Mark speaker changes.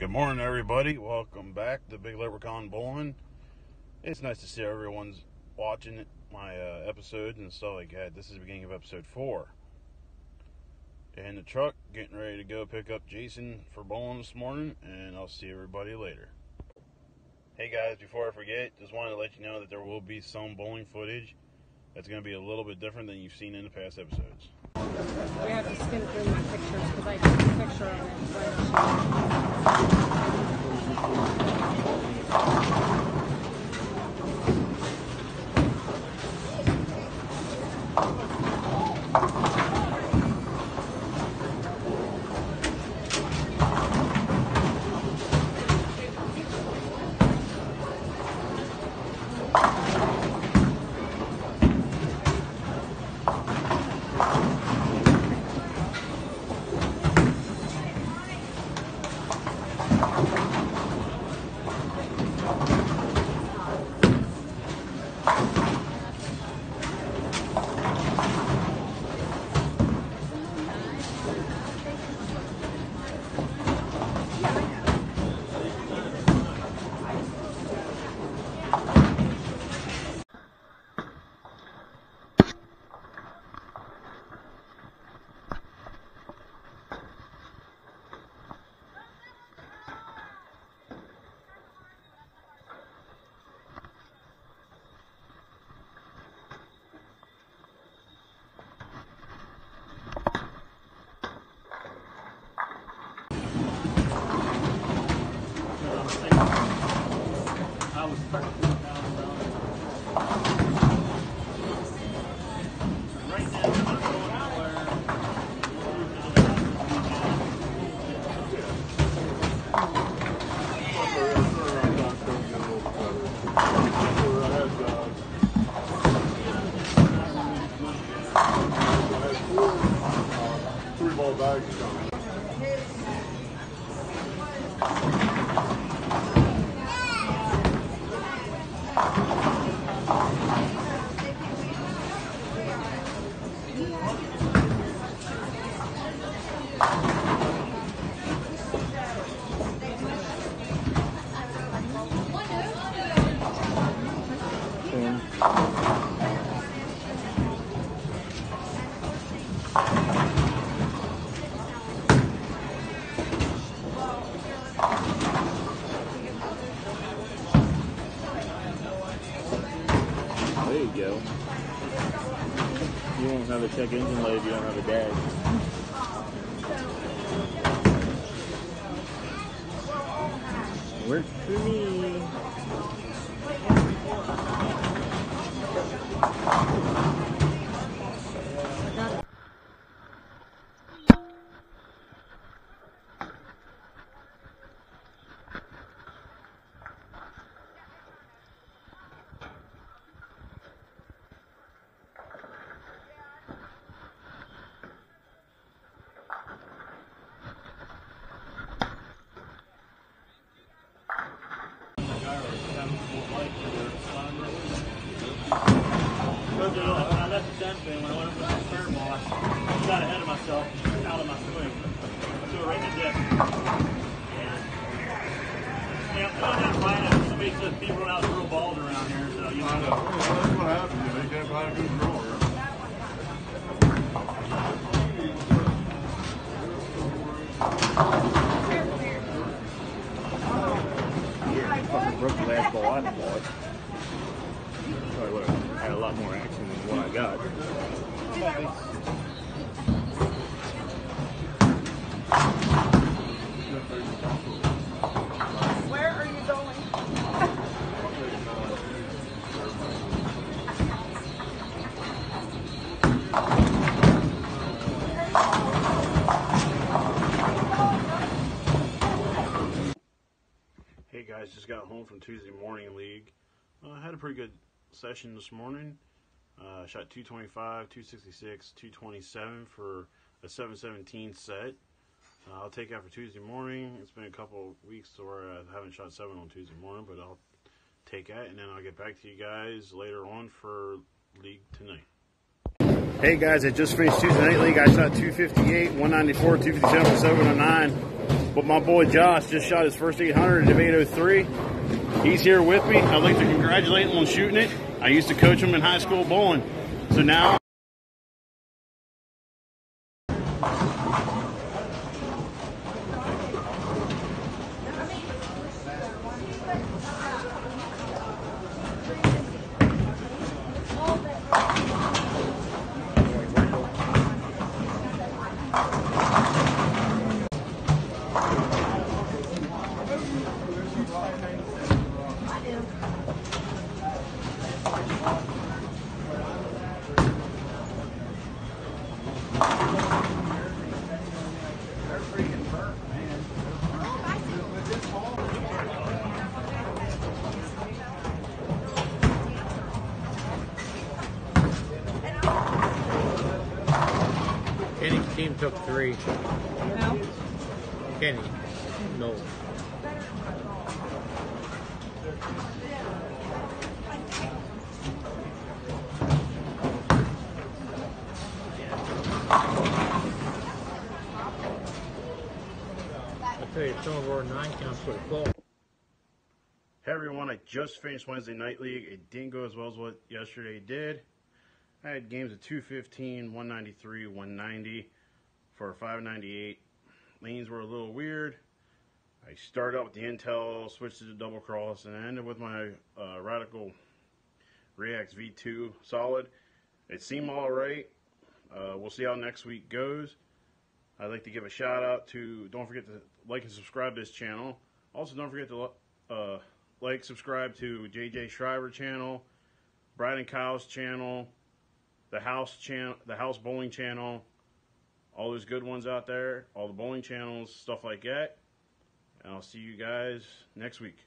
Speaker 1: Good morning, everybody. Welcome back to Bigleprachaun Bowling. It's nice to see everyone's watching my episode and stuff like that. This is the beginning of episode 4. In the truck, getting ready to go pick up Jason for bowling this morning, and I'll see everybody later. Hey guys, before I forget, just wanted to let you know that there will be some bowling footage that's going to be a little bit different than you've seen in the past episodes.
Speaker 2: We have to skim through my pictures because I took a picture of
Speaker 3: There you go. You won't have a check engine light if you don't have a dash. Works for me. I left the sun spin when I went up with the third ball. I got ahead of myself out of my swing. I threw it right in the dip. Yeah, I'm not flying it. Somebody says people run out of throw balls around here, so you know.
Speaker 4: I know. Well, that's what happens. They can't find a good drawer.
Speaker 3: Yeah, I fucking broke the last ball I bought. Probably would have had a lot more action than what I got.
Speaker 2: Where are you going?
Speaker 1: Hey guys, just got home from Tuesday morning league. I had a pretty good session this morning. Shot 225, 266, 227 for a 717 set. I'll take that for Tuesday morning. It's been a couple weeks where I haven't shot 7 on Tuesday morning, but I'll take that, and then I'll get back to you guys later on for league tonight. Hey guys, I just finished Tuesday night league. I shot 258, 194, 257, 709. But my boy Josh just shot his first 800 at 803. He's here with me. I'd like to congratulate him on shooting it. I used to coach him in high school bowling. So now...
Speaker 5: Kenny's team took 3.
Speaker 2: No.
Speaker 5: Kenny, no. I tell you, some of our 9 counts for the fall.
Speaker 1: Hey everyone, I just finished Wednesday Night League. It didn't go as well as what yesterday did. I had games of 215, 193, 190 for 598. Lanes were a little weird. I started out with the Intel, switched to the double cross, and I ended with my Radical React V2 solid. It seemed alright. We'll see how next week goes. I'd like to give a shout out to, don't forget to like and subscribe to this channel. Also, don't forget to like, subscribe to JJ Shriver channel, Brad and Kyle's channel, the House Bowling channel, all those good ones out there, all the bowling channels, stuff like that. And I'll see you guys next week.